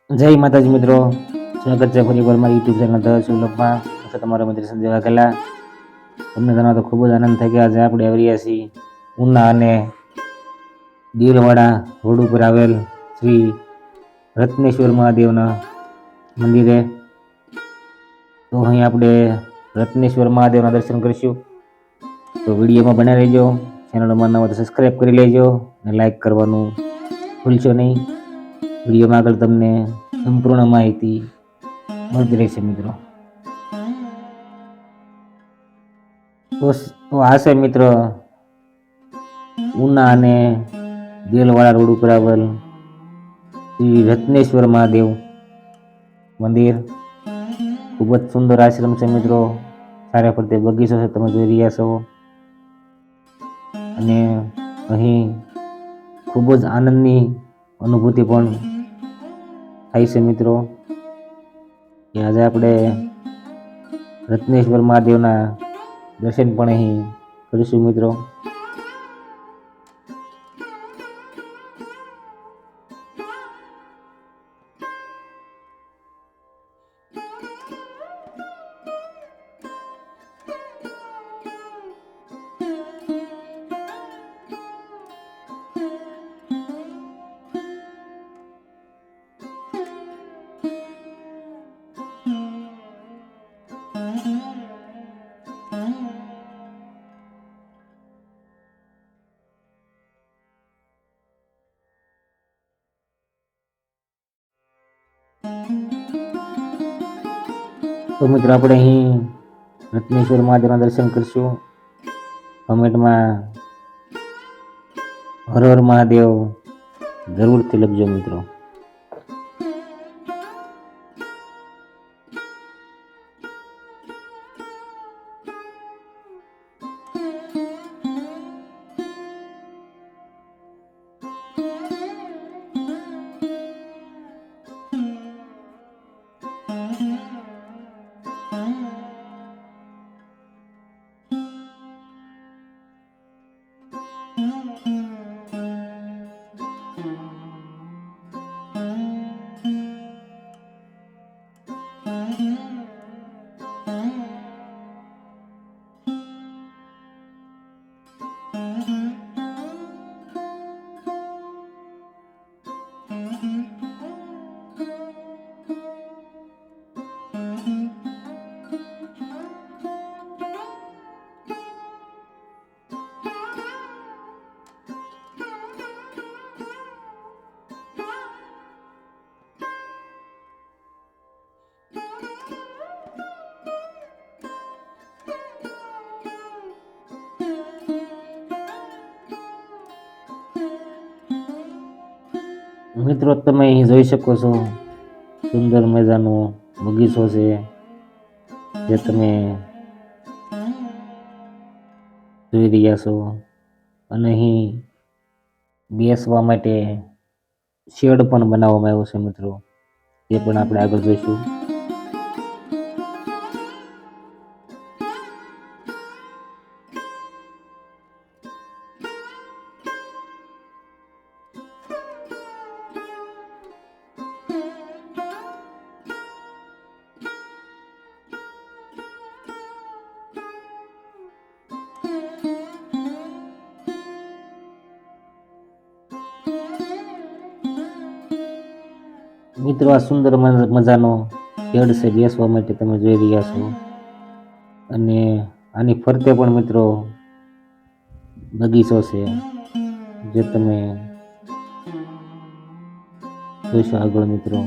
જય માતાજી મિત્રો, સ્વાગત છે ફરી વાર મારી યુટ્યુબ ચેનલ ધ સુલભમાં. તમારો મિત્ર સંજય વાઘેલા. તમને જણાવો તો ખૂબ જ આનંદ થઈ ગયા. આજે આપણે આવી રહ્યા છીએ ઉના અને દિલવાડા રોડ ઉપર આવેલ શ્રી રત્નેશ્વર મહાદેવના મંદિરે. તો અહીં આપણે રત્નેશ્વર મહાદેવના દર્શન કરીશું. તો વિડીયોમાં બનાવી રહેજો. ચેનલમાં નવા તો સબસ્ક્રાઈબ કરી લેજો અને લાઈક કરવાનું ભૂલશો નહીં. વિડીયોમાં આગળ તમને સંપૂર્ણ માહિતી મળતી રહેશે મિત્રો. તો આ છે મિત્ર ઉના અને દેલવાડા રોડ ઉપર આવેલ શ્રી રત્નેશ્વર મહાદેવ મંદિર. ખૂબ જ સુંદર આશ્રમ છે મિત્રો. ચારે ફરતે બગીચો છે, તમે જોઈ રહ્યા છો. અને અહીં ખૂબ જ આનંદની અનુભૂતિ પણ થાય છે મિત્રો. કે આજે આપણે રત્નેશ્વર મહાદેવના દર્શન પણ અહીં કરીશું મિત્રો. તો મિત્રો આપણે અહીં રત્નેશ્વર મહાદેવના દર્શન કરીશું. કમેન્ટમાં હર હર મહાદેવ જરૂરથી લખજો મિત્રો. મિત્રો તમે અહીં જોઈ શકો છો, સુંદર મજાનો બગીચો છે જે તમે જોઈ રહ્યા છો. અને અહીં બેસવા માટે શેડ પણ બનાવવામાં આવ્યો છે મિત્રો. એ પણ આપણે આગળ જોઈશું. મિત્રો આ સુંદર મજાનો શેડ છે બેસવા માટે, તમે જોઈ રહ્યા છો. અને આની ફરતે પણ મિત્રો બગીચો છે જે તમે જોઈશો આગળ મિત્રો.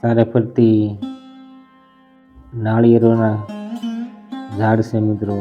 ચારે ફરતી નાળિયેરોના ઝાડ છે મિત્રો.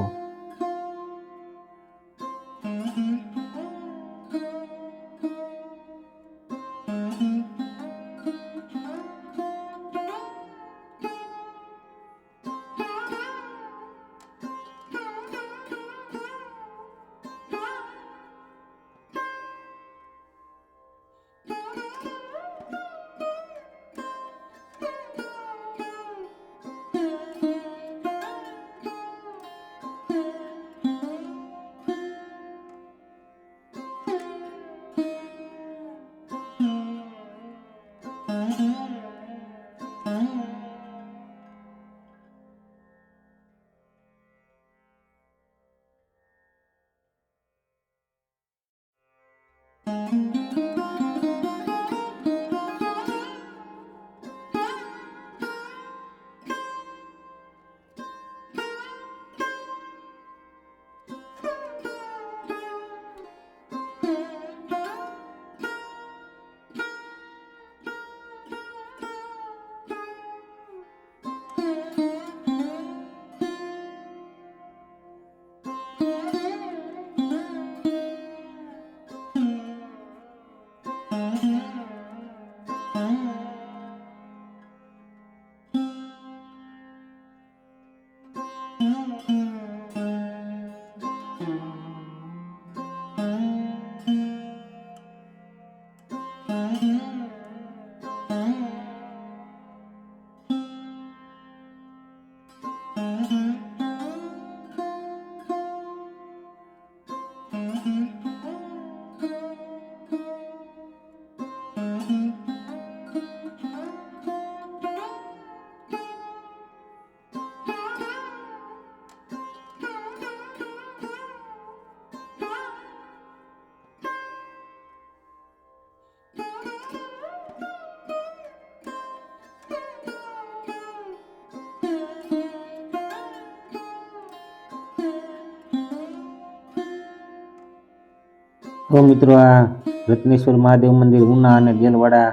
તો મિત્રો આ રત્નેશ્વર મહાદેવ મંદિર ઉના અને દેલવાડા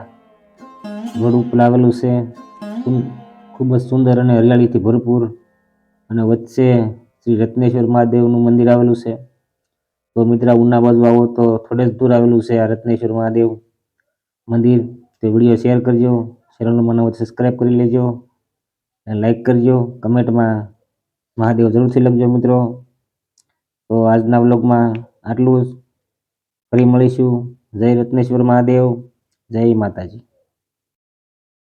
રોડ ઉપર આવેલું છે. ખૂબ જ સુંદર અને હરિયાળીથી ભરપૂર, અને વચ્ચે શ્રી રત્નેશ્વર મહાદેવનું મંદિર આવેલું છે. તો મિત્રો ઉના બાજુ આવો તો થોડે જ દૂર આવેલું છે આ રત્નેશ્વર મહાદેવ મંદિર. તે વિડીયો શેર કરજો, ચેનલમાં નવો સબસ્ક્રાઈબ કરી લેજો, અને લાઈક કરજો, કમેન્ટમાં મહાદેવ જરૂરથી લખજો મિત્રો. તો આજના વ્લોગમાં આટલું જ. ફરી મળીશું. જય રત્નેશ્વર મહાદેવ, જય માતાજી.